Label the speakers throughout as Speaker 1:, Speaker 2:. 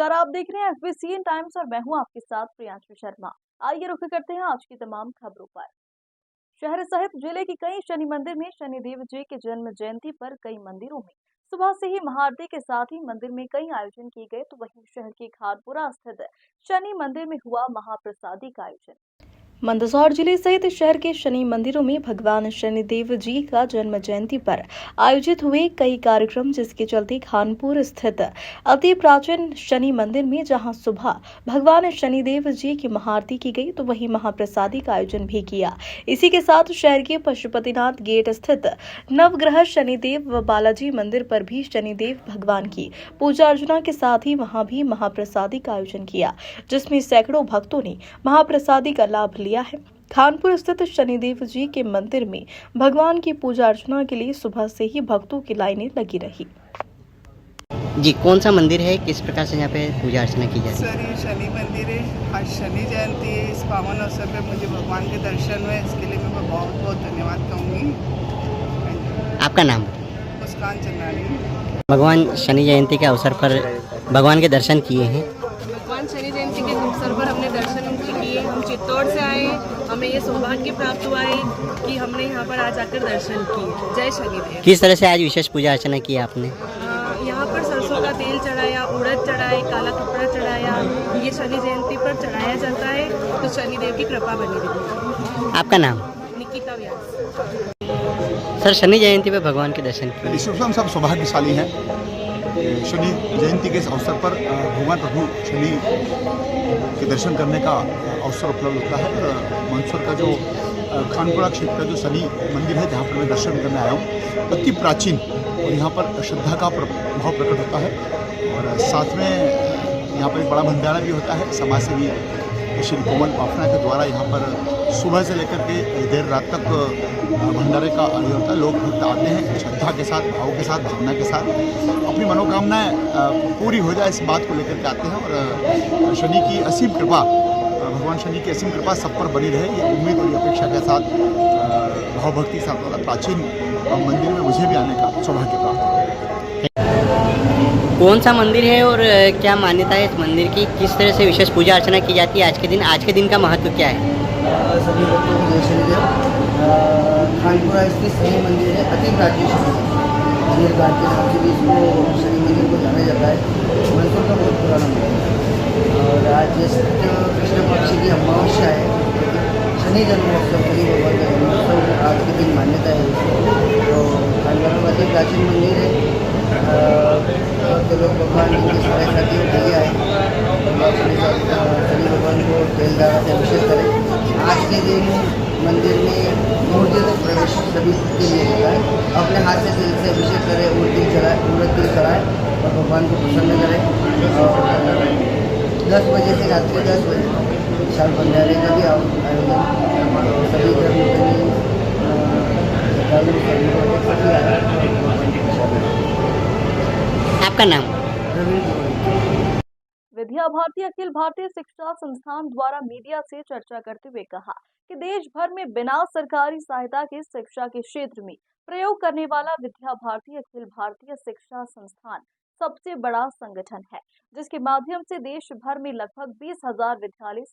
Speaker 1: नमस्कार, आप देख रहे हैं एसबीसीएन टाइम्स और मैं हूं आपके साथ प्रियांशु शर्मा। आइए रुक करते हैं आज की तमाम खबरों पर। शहर सहित जिले के कई शनि मंदिर में शनिदेव जी के जन्म जयंती पर कई मंदिरों में सुबह से ही महाआरती के साथ ही मंदिर में कई आयोजन किए गए, तो वहीं शहर के खानपुरा स्थित शनि मंदिर में हुआ महाप्रसादी का आयोजन। मंदसौर जिले सहित शहर के शनि मंदिरों में भगवान शनिदेव जी का जन्म जयंती पर आयोजित हुए कई कार्यक्रम, जिसके चलते खानपुर स्थित अति प्राचीन शनि मंदिर में जहां सुबह भगवान शनिदेव जी की महाआरती की गई, तो वहीं महाप्रसादी का आयोजन भी किया। इसी के साथ शहर के पशुपतिनाथ गेट स्थित नवग्रह शनिदेव व बालाजी मंदिर पर भी शनिदेव भगवान की पूजा अर्चना के साथ ही वहां भी महाप्रसादी का आयोजन किया, जिसमें सैकड़ों भक्तों ने महाप्रसादी का लाभ लिया है। खानपुर स्थित शनिदेव जी के मंदिर में भगवान की पूजा अर्चना के लिए सुबह से ही भक्तों की लाइनें लगी रही।
Speaker 2: जी, कौन सा मंदिर है, किस प्रकार से यहाँ पे पूजा अर्चना की जाती है?
Speaker 3: सर, ये शनि मंदिर है। आज शनि जयंती है। इस पावन अवसर पे मुझे भगवान के दर्शन हुए, इसके लिए मैं बहुत बहुत धन्यवाद कहूँगी।
Speaker 2: आपका नाम?
Speaker 3: मुस्कान चंदानी।
Speaker 2: भगवान शनि जयंती के अवसर पर भगवान के दर्शन किए हैं।
Speaker 4: भगवान शनि जयंती के अवसर पर हमने दर्शन उनके किए। हम चित्तौड़ से आए, हमें ये सौभाग्य प्राप्त हुआ है कि हमने यहाँ पर आज आकर दर्शन किए। जय शनिदेव।
Speaker 2: किस तरह से आज विशेष पूजा अर्चना की आपने?
Speaker 4: यहाँ पर सरसों का तेल चढ़ाया, उड़द चढ़ाए, काला कपड़ा चढ़ाया। ये शनि जयंती पर चढ़ाया जाता है, तो शनिदेव की कृपा बनी रही।
Speaker 2: आपका नाम?
Speaker 4: निकिता व्यास।
Speaker 2: सर, शनि जयंती पे भगवान के दर्शन किए।
Speaker 5: ईश्वर सब सौभाग्यशाली हैं। शनि जयंती के इस अवसर पर भगवान प्रभु शनि के दर्शन करने का अवसर उपलब्ध होता है। और मंदसौर का जो खानपुरा क्षेत्र का जो शनि मंदिर है, जहाँ पर मैं दर्शन करने आया हूँ, अति प्राचीन, और यहाँ पर श्रद्धा का भाव प्रकट होता है। और साथ में यहाँ पर एक बड़ा भंडारा भी होता है। समाज सेवी श्री कोमल पाफना के द्वारा यहाँ पर सुबह से लेकर के देर रात तक भंडारे का आयोजन होता है। लोग भक्त आते हैं श्रद्धा के साथ, भाव के साथ, भावना के साथ, अपनी मनोकामनाएं पूरी हो जाए इस बात को लेकर के आते हैं। और शनि की असीम कृपा, भगवान शनि की असीम कृपा सब पर बनी रहे, ये उम्मीद और अपेक्षा के साथ भाव भक्ति के साथ होता। प्राचीन मंदिर में मुझे भी आने का सौभाग्य प्राप्त हुआ।
Speaker 2: कौन सा मंदिर है और क्या मान्यता है इस मंदिर की? किस तरह से विशेष पूजा अर्चना की जाती है आज के दिन का महत्व क्या है?
Speaker 6: सभी भक्तों को जय शनिदेव। खानपुरा स्थित शनि मंदिर है, अति प्राचीन शनि घाट के नाम से भी इसको शनि मंदिर को जाना जाता है। मंदसौर का बहुत पुराना मंदिर है। और आज कृष्ण पक्ष की अमावस्या है, शनि जन्मोत्सव, शनि भगवान का जन्मोत्सव आज के दिन मान्यता है। तो खानपुरा में अति प्राचीन मंदिर है। तो लोग भगवान के सारे साथियों के लिए आए, शनि भगवान को तेल दावा से अभिषेक करें। आज के दिन मंदिर में मूर्ति तक प्रवेश सभी के लिए होता है। अपने हाथ से तेल से अभिषेक करें, मूर्ति चढ़ाए, मूर्त तिल चढ़ाए और भगवान को प्रसन्न करें। और 10 बजे से रात के 10 बजे विशाल भंडारे का भी आयोजन सभी धर्म
Speaker 2: आपका नाम?
Speaker 1: विद्या भारती अखिल भारतीय शिक्षा संस्थान द्वारा मीडिया से चर्चा करते हुए कहा कि देश भर में बिना सरकारी सहायता के शिक्षा के क्षेत्र में प्रयोग करने वाला विद्या भारती अखिल भारतीय शिक्षा संस्थान सबसे बड़ा संगठन है, जिसके माध्यम से देश भर में लगभग 20,000 विद्यालय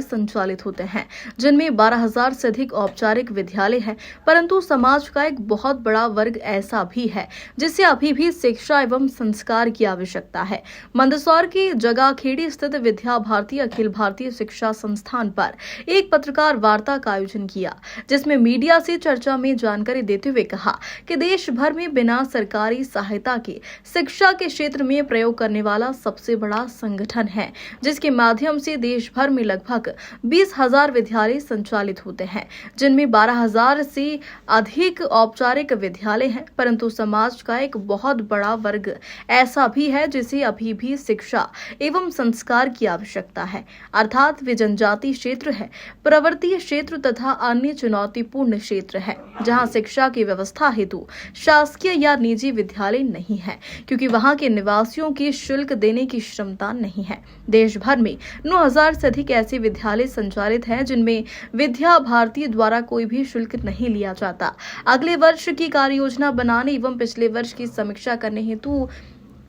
Speaker 1: संचालित होते हैं। जिनमें 12,000 से अधिक औपचारिक विद्यालय हैं, परंतु समाज का एक बहुत बड़ा वर्ग ऐसा भी है जिसे अभी भी शिक्षा एवं संस्कार की आवश्यकता है। मंदसौर की जगाखेड़ी स्थित विद्या भारती अखिल भारतीय शिक्षा संस्थान पर एक पत्रकार वार्ता का आयोजन किया, जिसमें मीडिया से चर्चा में जानकारी देते हुए कहा कि देश भर में बिना सरकारी सहायता के शिक्षा के क्षेत्र में प्रयोग करने वाला सबसे बड़ा संगठन है, जिसके माध्यम से देश भर में लगभग 20,000 विद्यालय संचालित होते हैं, जिनमें 12,000 से अधिक औपचारिक विद्यालय हैं, परंतु समाज का एक बहुत बड़ा वर्ग ऐसा भी है जिसे अभी भी शिक्षा एवं संस्कार की आवश्यकता है, अर्थात वे जनजाति क्षेत्र है, पर्वतीय क्षेत्र तथा अन्य चुनौतीपूर्ण क्षेत्र है, जहां शिक्षा की व्यवस्था हेतु शासकीय या निजी विद्यालय नहीं है, क्योंकि वहां के निवासियों की शुल्क देने की
Speaker 7: क्षमता नहीं है। देश भर में 9,000 से अधिक ऐसे विद्यालय संचालित हैं जिनमें विद्या भारती द्वारा कोई भी शुल्क नहीं लिया जाता। अगले वर्ष की कार्य योजना बनाने एवं पिछले वर्ष की समीक्षा करने हेतु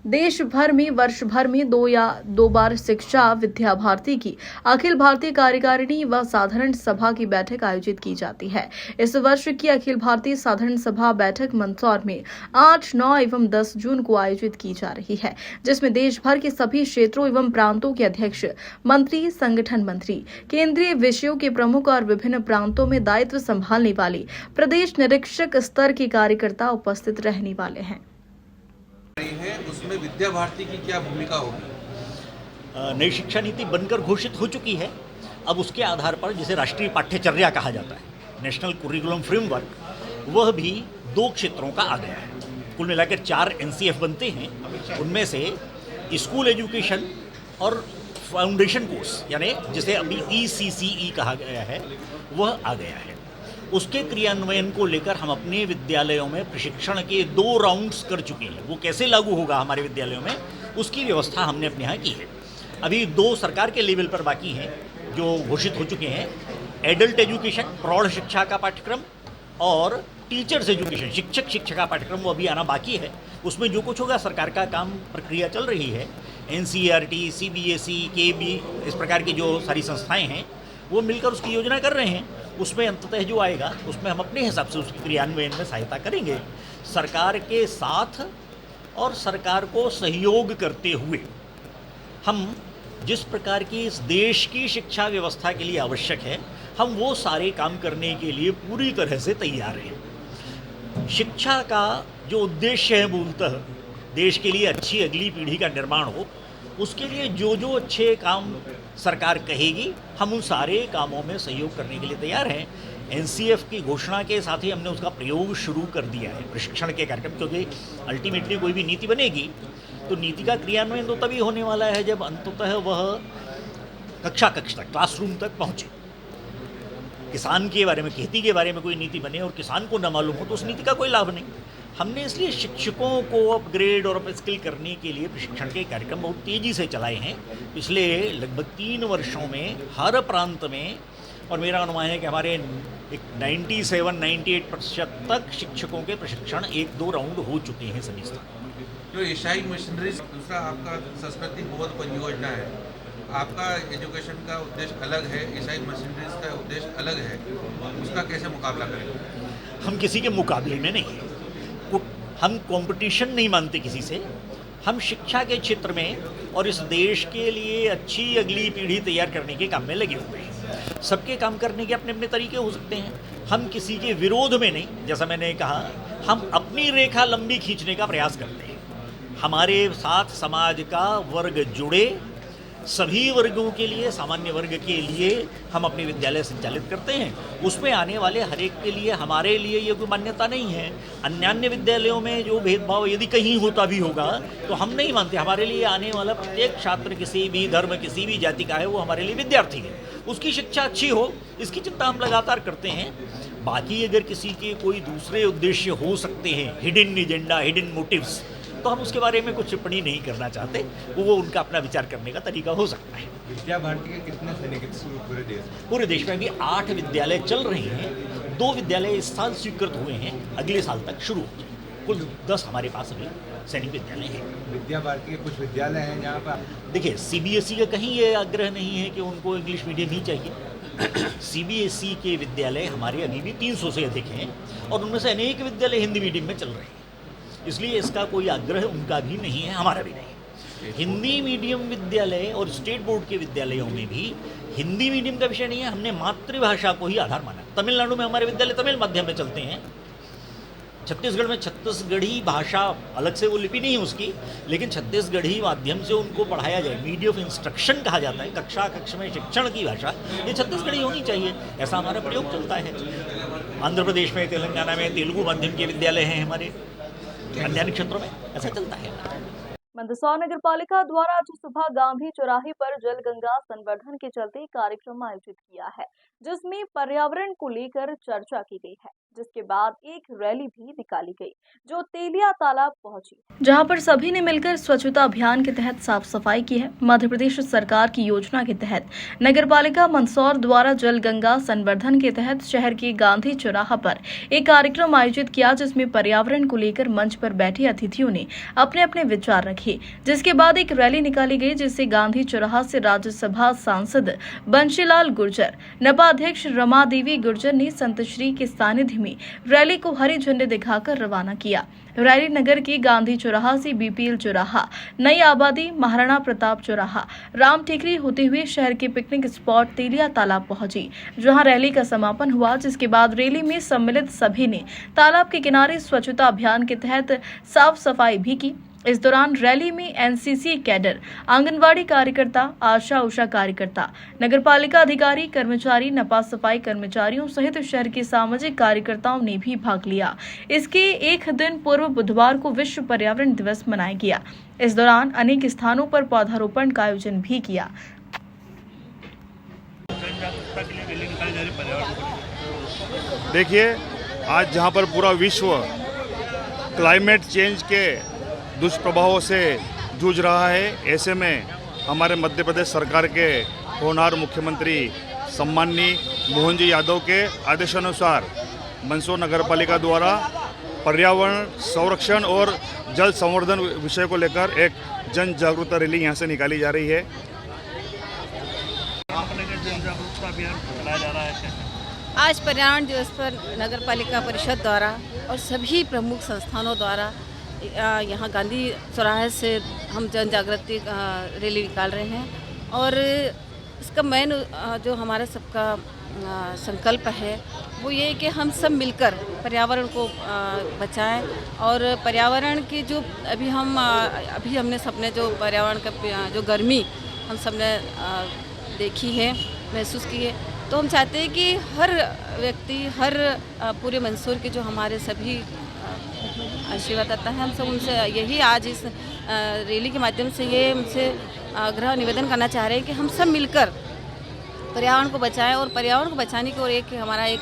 Speaker 7: देश भर में वर्ष भर में 2 बार शिक्षा विद्या भारती की अखिल भारतीय कार्यकारिणी व साधारण सभा की बैठक आयोजित की जाती है। इस वर्ष की अखिल भारतीय साधारण सभा बैठक मंदसौर में 8, 9 एवं 10 जून को आयोजित की जा रही है, जिसमें देश भर के सभी क्षेत्रों एवं प्रांतों के अध्यक्ष, मंत्री, संगठन मंत्री, केंद्रीय विषयों के प्रमुख और विभिन्न प्रांतों में दायित्व संभालने वाले प्रदेश निरीक्षक स्तर के कार्यकर्ता उपस्थित रहने वाले हैं।
Speaker 8: है उसमें विद्या भारती की क्या भूमिका होगी?
Speaker 9: नई शिक्षा नीति बनकर घोषित हो चुकी है। अब उसके आधार पर जिसे राष्ट्रीय पाठ्यचर्या कहा जाता है, नेशनल कुरिकुलम फ्रेमवर्क, वह भी 2 क्षेत्रों का आ गया है। कुल मिलाकर 4 NCF बनते हैं। उनमें से स्कूल एजुकेशन और फाउंडेशन कोर्स, यानी जिसे अभी ECCE कहा गया है, वह आ गया है। उसके क्रियान्वयन को लेकर हम अपने विद्यालयों में प्रशिक्षण के 2 राउंड्स कर चुके हैं। वो कैसे लागू होगा हमारे विद्यालयों में, उसकी व्यवस्था हमने अपने यहाँ की है। अभी 2 सरकार के लेवल पर बाकी हैं जो घोषित हो चुके हैं। एडल्ट एजुकेशन, प्रौढ़ शिक्षा का पाठ्यक्रम, और टीचर्स एजुकेशन, शिक्षक शिक्षा का पाठ्यक्रम, वो अभी आना बाकी है। उसमें जो कुछ होगा सरकार का काम, प्रक्रिया चल रही है। NCERT, CBSE, KB, इस प्रकार की जो सारी संस्थाएँ हैं वो मिलकर उसकी योजना कर रहे हैं। उसमें अंततः जो आएगा उसमें हम अपने हिसाब से उसके क्रियान्वयन में सहायता करेंगे। सरकार के साथ और सरकार को सहयोग करते हुए हम जिस प्रकार की इस देश की शिक्षा व्यवस्था के लिए आवश्यक है, हम वो सारे काम करने के लिए पूरी तरह से तैयार हैं। शिक्षा का जो उद्देश्य है मूलतः देश के लिए अच्छी अगली पीढ़ी का निर्माण हो, उसके लिए जो जो अच्छे काम सरकार कहेगी हम उन सारे कामों में सहयोग करने के लिए तैयार हैं। NCF की घोषणा के साथ ही हमने उसका प्रयोग शुरू कर दिया है प्रशिक्षण के कार्यक्रम, क्योंकि अल्टीमेटली कोई भी नीति बनेगी तो नीति का क्रियान्वयन तो तभी होने वाला है जब अंततः वह कक्षा तक, क्लासरूम तक पहुँचे। किसान के बारे में, खेती के बारे में कोई नीति बने और किसान को न मालूम हो तो उस नीति का कोई लाभ नहीं। हमने इसलिए शिक्षकों को अपग्रेड और अपस्किल करने के लिए प्रशिक्षण के कार्यक्रम बहुत तेज़ी से चलाए हैं पिछले लगभग 3 वर्षों में हर प्रांत में, और मेरा अनुमान है कि हमारे 97-98% तक शिक्षकों के प्रशिक्षण 1-2 राउंड हो चुके हैं सभी स्थानों।
Speaker 8: जो ईसाई मिशनरीज, दूसरा आपका संस्कृति बोध परियोजना है, आपका एजुकेशन का उद्देश्य अलग है, ईसाई मिशनरीज का उद्देश्य अलग है, उसका कैसे मुकाबला करेंगे?
Speaker 9: हम किसी के मुकाबले में नहीं हैं, हम कंपटीशन नहीं मानते किसी से। हम शिक्षा के क्षेत्र में और इस देश के लिए अच्छी अगली पीढ़ी तैयार करने के काम में लगे हुए हैं। सबके काम करने के अपने अपने तरीके हो सकते हैं, हम किसी के विरोध में नहीं। जैसा मैंने कहा, हम अपनी रेखा लंबी खींचने का प्रयास करते हैं। हमारे साथ समाज का वर्ग जुड़े, सभी वर्गों के लिए, सामान्य वर्ग के लिए हम अपने विद्यालय संचालित करते हैं। उसमें आने वाले हर एक के लिए, हमारे लिए ये कोई मान्यता नहीं है। अन्यान्य विद्यालयों में जो भेदभाव यदि कहीं होता भी होगा तो हम नहीं मानते। हमारे लिए आने वाला प्रत्येक छात्र किसी भी धर्म, किसी भी जाति का है, वो हमारे लिए विद्यार्थी है। उसकी शिक्षा अच्छी हो, इसकी चिंता हम लगातार करते हैं। बाकी अगर किसी के कोई दूसरे उद्देश्य हो सकते हैं, हिडन एजेंडा, हिडन मोटिव्स, तो हम उसके बारे में कुछ टिप्पणी नहीं करना चाहते। वो उनका अपना विचार करने का तरीका हो सकता है।
Speaker 8: विद्या भारती के कितने सैनिक पूरे देश में?
Speaker 9: पूरे देश में अभी 8 विद्यालय चल रहे हैं। 2 विद्यालय इस साल स्वीकृत हुए हैं, अगले साल तक शुरू हो जाएंगे। कुल 10 हमारे पास अभी सैनिक विद्यालय हैं।
Speaker 8: विद्या भारती के कुछ विद्यालय हैं जहाँ पर,
Speaker 9: देखिए, CBSE का कहीं ये आग्रह नहीं है कि उनको इंग्लिश मीडियम ही चाहिए। CBSE के विद्यालय हमारे अभी भी 300 से अधिक हैं और उनमें से अनेक विद्यालय हिंदी मीडियम में चल रहे हैं। इसलिए इसका कोई आग्रह उनका भी नहीं है, हमारा भी नहीं। हिंदी मीडियम विद्यालय और स्टेट बोर्ड के विद्यालयों में भी हिंदी मीडियम का विषय नहीं है, हमने मातृभाषा को ही आधार माना। तमिलनाडु में हमारे विद्यालय तमिल माध्यम में चलते हैं। छत्तीसगढ़ में छत्तीसगढ़ी भाषा, अलग से वो लिपि नहीं है उसकी, लेकिन छत्तीसगढ़ी माध्यम से उनको पढ़ाया जाए। मीडियम ऑफ इंस्ट्रक्शन कहा जाता है, कक्षा में शिक्षण की भाषा ये छत्तीसगढ़ी होनी चाहिए, ऐसा हमारा प्रयोग चलता है। आंध्र प्रदेश में, तेलंगाना में तेलुगु माध्यम के विद्यालय हैं हमारे, अन्य क्षेत्रों में ऐसा चलता है।
Speaker 1: मंदसौर नगर पालिका द्वारा आज सुबह गांधी चौराहे पर जल गंगा संवर्धन के चलते कार्यक्रम आयोजित किया है। जिसमें पर्यावरण को लेकर चर्चा की गई है, जिसके बाद एक रैली भी निकाली गई जो तेलिया तालाब पहुंची,
Speaker 7: जहां पर सभी ने मिलकर स्वच्छता अभियान के तहत साफ सफाई की है। मध्य प्रदेश सरकार की योजना के तहत नगरपालिका मंदसौर द्वारा जल गंगा संवर्धन के तहत शहर के गांधी चौराहा पर एक कार्यक्रम आयोजित किया, जिसमें पर्यावरण को लेकर मंच पर बैठे अतिथियों ने अपने अपने विचार रखे, जिसके बाद एक रैली निकाली गई, जिससे गांधी चौराहा से राज्यसभा सांसद बंशीलाल गुर्जर, नपा अध्यक्ष रमा देवी गुर्जर ने संतश्री के सानिध्य में रैली को हरी झंडी दिखाकर रवाना किया। रैली नगर के गांधी चौराहा से बीपीएल चौराहा, नई आबादी, महाराणा प्रताप चौराहा, राम टेकरी होते हुए शहर के पिकनिक स्पॉट तेलिया तालाब पहुंची, जहां रैली का समापन हुआ। जिसके बाद रैली में सम्मिलित सभी ने तालाब के किनारे स्वच्छता अभियान के तहत साफ सफाई भी की। इस दौरान रैली में एनसीसी कैडर, आंगनवाड़ी कार्यकर्ता, आशा उषा कार्यकर्ता, नगरपालिका अधिकारी, कर्मचारी, नपा सफाई कर्मचारियों सहित शहर के सामाजिक कार्यकर्ताओं ने भी भाग लिया। इसके एक दिन पूर्व बुधवार को विश्व पर्यावरण दिवस मनाया गया। इस दौरान अनेक स्थानों पर पौधारोपण का आयोजन भी किया।
Speaker 10: देखिए, आज जहां पर पूरा विश्व क्लाइमेट चेंज के दुष्प्रभावों से जूझ रहा है, ऐसे में हमारे मध्य प्रदेश सरकार के होनहार मुख्यमंत्री सम्माननीय मोहन जी यादव के आदेशानुसार मंदसौर नगरपालिका द्वारा पर्यावरण संरक्षण और जल संवर्धन विषय को लेकर एक जन जागरूकता रैली यहाँ से निकाली जा रही है। जन जागरूकता अभियान चलाया जा रहा है।
Speaker 11: आज पर्यावरण दिवस पर नगरपालिका परिषद द्वारा और सभी प्रमुख संस्थानों द्वारा यहाँ गांधी चौराहे से हम जन जागृति रैली निकाल रहे हैं और इसका मेन जो हमारा सबका संकल्प है वो ये कि हम सब मिलकर पर्यावरण को बचाएं और पर्यावरण की जो अभी हमने सबने जो पर्यावरण का जो गर्मी हम सबने देखी है, महसूस की है, तो हम चाहते हैं कि हर व्यक्ति, हर पूरे मंदसौर के जो हमारे सभी आशीर्वाद आता है, हम सब उनसे यही आज इस रैली के माध्यम से ये उनसे आग्रह निवेदन करना चाह रहे हैं कि हम सब मिलकर पर्यावरण को बचाएं और पर्यावरण को बचाने की ओर एक हमारा एक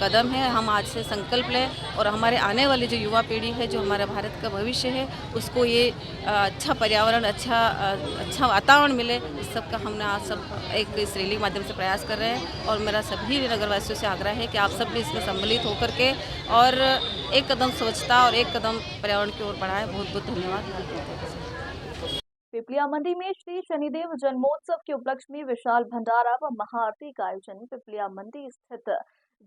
Speaker 11: कदम है। हम आज से संकल्प लें और हमारे आने वाली जो युवा पीढ़ी है, जो हमारा भारत का भविष्य है, उसको ये अच्छा पर्यावरण, अच्छा वातावरण मिले, इस सब का हमने आज सब एक इस रैली के माध्यम से प्रयास कर रहे हैं। और मेरा सभी नगरवासियों से आग्रह है कि आप सब भी इसमें सम्मिलित होकर के और एक कदम स्वच्छता और एक कदम पर्यावरण की ओर बढ़ाएं। बहुत बहुत धन्यवाद।
Speaker 1: पिपलिया मंडी में श्री शनिदेव जन्मोत्सव के उपलक्ष्य में विशाल भंडारा व महाआरती का आयोजन पिपलिया मंडी स्थित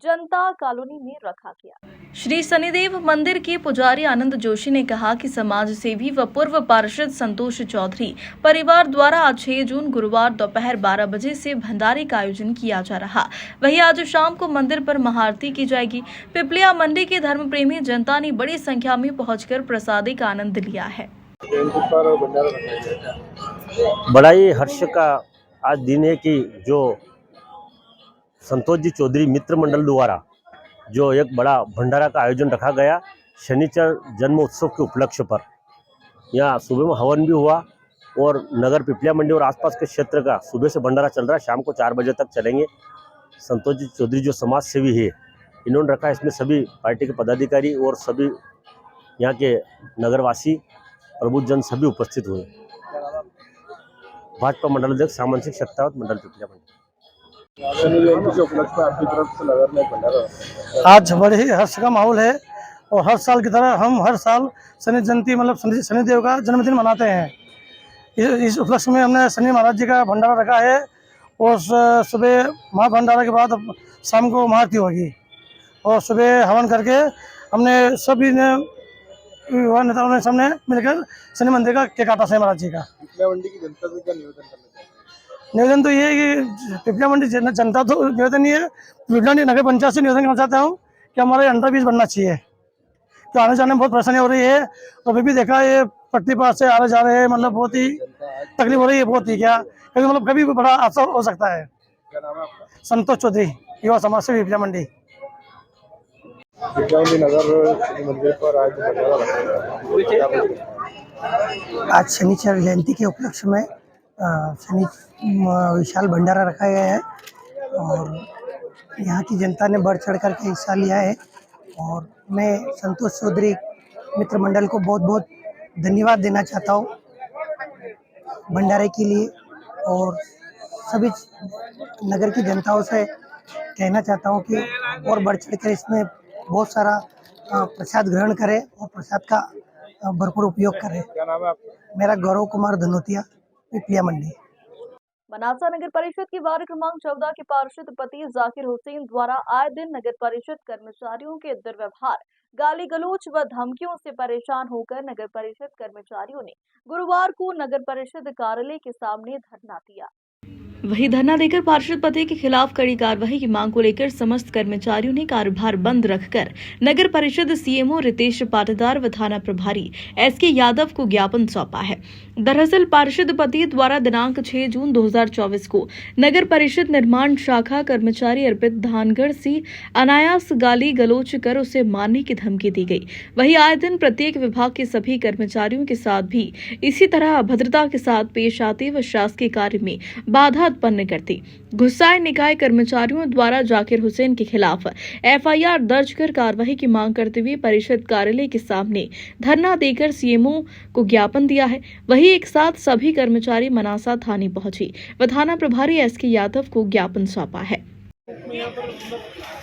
Speaker 1: जनता कॉलोनी में रखा गया।
Speaker 7: श्री शनिदेव मंदिर के पुजारी आनंद जोशी ने कहा कि समाज सेवी व पूर्व पार्षद संतोष चौधरी परिवार द्वारा आज 6 जून गुरुवार दोपहर 12 बजे से भंडारे का आयोजन किया जा रहा। वहीं आज शाम को मंदिर पर महाआरती की जाएगी। पिपलिया मंडी के धर्म प्रेमी जनता ने बड़ी संख्या में पहुंचकर प्रसादी का आनंद लिया है।
Speaker 12: बड़ा ही हर्ष का आज दिन है कि जो संतोष जी चौधरी मित्र मंडल द्वारा जो एक बड़ा भंडारा का आयोजन रखा गया शनिचर जन्मोत्सव के उपलक्ष्य पर। यहाँ सुबह में हवन भी हुआ और नगर पिपलिया मंडी और आसपास के क्षेत्र का सुबह से भंडारा चल रहा है, शाम को 4 बजे तक चलेंगे। संतोष जी चौधरी जो समाज सेवी है, इन्होंने रखा है, इसमें सभी पार्टी के पदाधिकारी और सभी यहाँ के नगरवासी प्रबुद्धजन सभी उपस्थित हुए। भाजपा मंडल अध्यक्ष सामाजिक शक्तावत मंडल पिपलिया मंडी।
Speaker 13: आज बड़े ही हर्ष का माहौल है और हर साल की तरह हम हर साल शनि जयंती मतलब शनिदेव का जन्मदिन मनाते हैं। इस उपलक्ष्य में हमने शनि महाराज जी का भंडारा रखा है और सुबह महाभंडारा के बाद शाम को महाआरती होगी और सुबह हवन करके हमने सभी ने युवा नेताओं ने सबने मिलकर शनि मंदिर का केक काटा शनि महाराज जी का। पिपलिया मंडी की जनता से क्या निवेदन करना चाहिए? निवेदन तो ये है कि पिपलिया मंडी जनता तो निवेदन ये है, पिपलिया नगर पंचायत से निवेदन करना चाहता हूँ कि हमारे अंडर ब्रिज बनना चाहिए। तो आने जाने में बहुत परेशानी हो रही है। तो अभी भी देखा ये पट्टी पास से आने जा रहे हैं, मतलब बहुत ही तकलीफ हो रही है। बहुत ही क्या कभी मतलब कभी भी बड़ा हादसा हो सकता है। क्या नाम है आपका? संतोष चौधरी, युवा समाज से पिपलिया मंडी। आज शनिचर जयंती के उपलक्ष्य में शनि विशाल भंडारा रखा गया है और यहाँ की जनता ने बढ़ चढ़ कर के हिस्सा लिया है और मैं संतोष चौधरी मित्र मंडल को बहुत बहुत धन्यवाद देना चाहता हूँ भंडारे के लिए और सभी नगर की जनताओं से कहना चाहता हूँ कि और बढ़ चढ़ कर इसमें बहुत सारा प्रसाद ग्रहण करें और प्रसाद का भरपूर उपयोग करें।
Speaker 14: क्या नाम है आपका?
Speaker 13: मेरा गौरव कुमार धनोतिया, पिपलिया मंडी।
Speaker 1: बनासा नगर परिषद की वार्ड क्रमांक 14 के पार्षद पति जाकिर हुसैन द्वारा आए दिन नगर परिषद कर्मचारियों के दुर्व्यवहार, गाली गलौज व धमकियों से परेशान होकर नगर परिषद कर्मचारियों ने गुरुवार को नगर परिषद कार्यालय के सामने धरना दिया।
Speaker 7: वहीं धरना देकर पार्षद पति के खिलाफ कड़ी कार्रवाई की मांग को लेकर समस्त कर्मचारियों ने कार्यभार बंद रखकर नगर परिषद सीएमओ रितेश पाटीदार व थाना प्रभारी एसके यादव को ज्ञापन सौंपा है। दरअसल पार्षद पति द्वारा दिनांक 6 जून 2024 को नगर परिषद निर्माण शाखा कर्मचारी अर्पित धानगढ़ से अनायास गाली गलौज कर उसे मारने की धमकी दी गई। वहीं आए दिन प्रत्येक विभाग के सभी कर्मचारियों के साथ भी इसी तरह अभद्रता के साथ पेश आते व शासकीय कार्य में बाधा उत्पन्न करती। गुस्साए निकाय कर्मचारियों द्वारा जाकिर हुसैन के खिलाफ एफआईआर दर्ज कर कार्रवाई की मांग करते हुए परिषद कार्यालय के सामने धरना देकर सीएमओ को ज्ञापन दिया है। वहीं एक साथ सभी कर्मचारी मनासा थाने पहुंची व थाना प्रभारी एसके यादव को ज्ञापन सौंपा है।
Speaker 14: यहाँ पर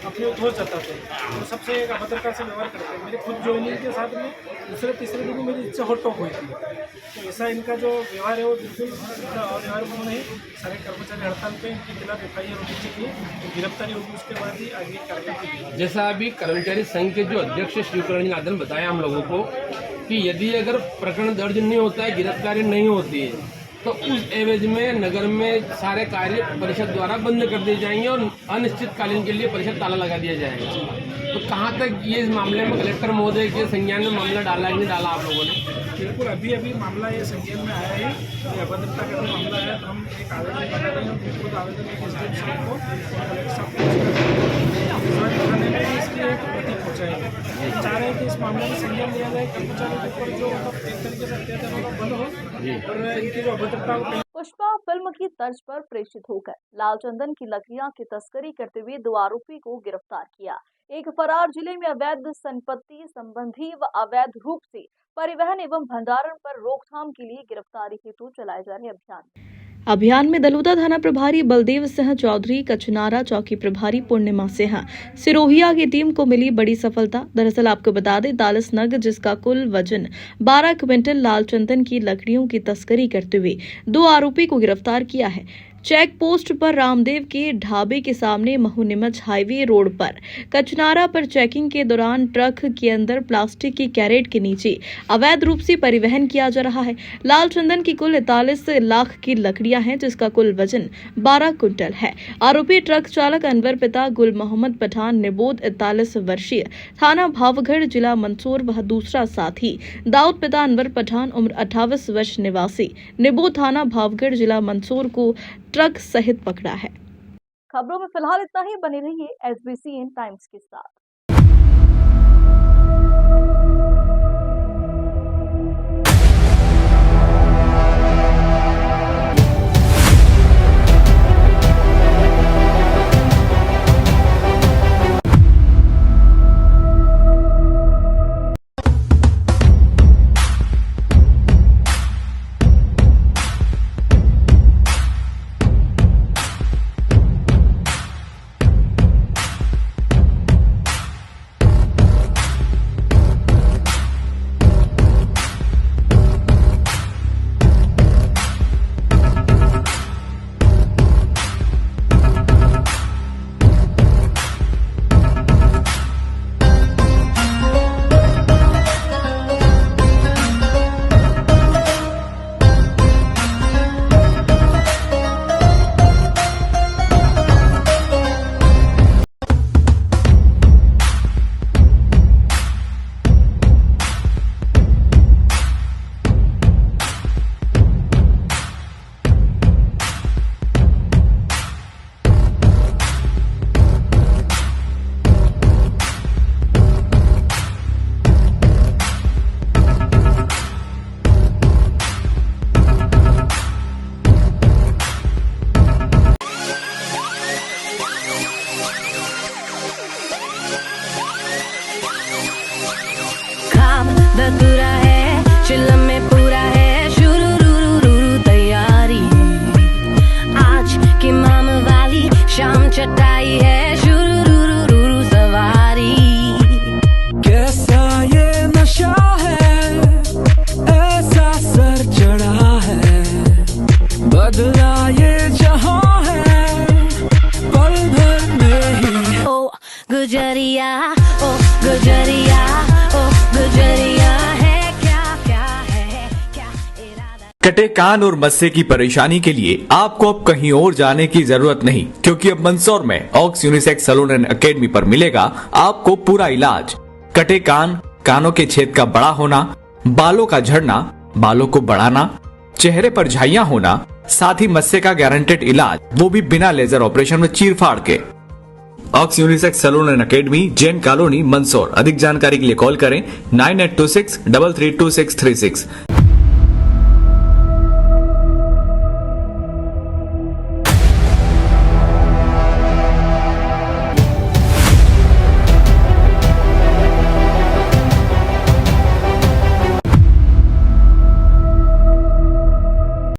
Speaker 14: अपने उद्योग जताते हैं और सबसे एक अभद्रता से व्यवहार करते हैं। मेरे खुद ज्वाइनिंग के साथ में दूसरे तीसरे दिन मेरी इच्छा हॉट टॉक हुई थी, तो ऐसा इनका जो व्यवहार है वो बिल्कुल अव्यवहार पूर्ण है। सारे कर्मचारी हड़ताल पे इनके खिलाफ एफआईआर होनी चाहिए, तो गिरफ्तारी होगी, उसके बाद ही आगे कार्रवाई होगी।
Speaker 15: जैसा अभी कर्मचारी संघ के जो अध्यक्ष शिवकरण नादन बताया हम लोगों को कि यदि अगर प्रकरण दर्ज नहीं होता है, गिरफ्तारी नहीं होती है, तो उस एवज में नगर में सारे कार्य परिषद द्वारा बंद कर दिए जाएंगे और अनिश्चितकालीन के लिए परिषद ताला लगा दिया जाएगा। तो कहाँ तक ये इस मामले में कलेक्टर महोदय के संज्ञान में मामला डाला है कि नहीं डाला आप लोगों ने?
Speaker 14: बिल्कुल अभी मामला ये संज्ञान में आया है, ये अभद्रता का जो मामला है, तो हम एक आवेदन बना रहे हैं। खुद आवेदन एसडीएम साहब को कलेक्टर साहब को थाने में इसकी एक प्रति पहुँचाएंगे। चाह रहे हैं कि इस मामले में संज्ञान लिया जाए, कर्मचारियों के ऊपर जो मतलब एक तरीके से अत्याचार होगा बंद हो और इनकी जो अभद्रता।
Speaker 1: पुष्पा फिल्म की तर्ज पर प्रेषित होकर लाल चंदन की लकड़ियां की तस्करी करते हुए 2 आरोपी को गिरफ्तार किया। एक फरार जिले में अवैध संपत्ति संबंधी व अवैध रूप से परिवहन एवं भंडारण पर रोकथाम के लिए गिरफ्तारी हेतु चलाए जा रहे अभियान में दलूदा थाना प्रभारी बलदेव सिंह चौधरी, कचनारा चौकी प्रभारी पूर्णिमा सिंह, सिरोहिया की टीम को मिली बड़ी सफलता। दरअसल आपको बता दें 40 नग जिसका कुल वजन 12 क्विंटल लाल चंदन की लकड़ियों की तस्करी करते हुए 2 आरोपी को गिरफ्तार किया है। चेक पोस्ट पर रामदेव के ढाबे के सामने महू-नीमच हाईवे रोड पर कचनारा पर चेकिंग के दौरान ट्रक के अंदर प्लास्टिक की कैरेट के नीचे अवैध रूप से परिवहन किया जा रहा है। लाल चंदन की कुल 41 लाख की लकड़ियां हैं जिसका कुल वजन 12 क्विंटल है। आरोपी ट्रक चालक अनवर पिता गुल मोहम्मद पठान निबोध 41 वर्षीय, थाना भावगढ़, जिला मंदसौर, वह दूसरा साथी दाऊद पिता अनवर पठान उम्र 28 वर्ष निवासी निबोध, थाना भावगढ़, जिला मंदसौर को ट्रक सहित पकड़ा है। खबरों में फिलहाल इतना ही। बने रहिए SBCN टाइम्स के साथ।
Speaker 16: चिल्लम में पूरा है शुरू तैयारी, आज की माम वाली शाम चटाई है शुरू सवारी।
Speaker 17: कैसा ये नशा है, ऐसा सर चढ़ा है, बदला ये जहां है पल भर में ही।
Speaker 16: ओ गुजरिया, ओ गुजरिया, ओ गुजरिया है क्या है क्या इरादा।
Speaker 18: कटे कान और मस्से की परेशानी के लिए आपको अब कहीं और जाने की जरूरत नहीं, क्योंकि अब मंदसौर में Ox unisex salon and academy पर मिलेगा आपको पूरा इलाज। कटे कान, कानों के छेद का बड़ा होना, बालों का झड़ना, बालों को बढ़ाना, चेहरे पर झाइयां होना, साथ ही मस्से का गारंटेड इलाज, वो भी बिना लेजर ऑपरेशन में चीर फाड़ के। Ox unisex salon and academy, Jain colony, Mandsaur. अधिक जानकारी के लिए कॉल करें 9826 332636।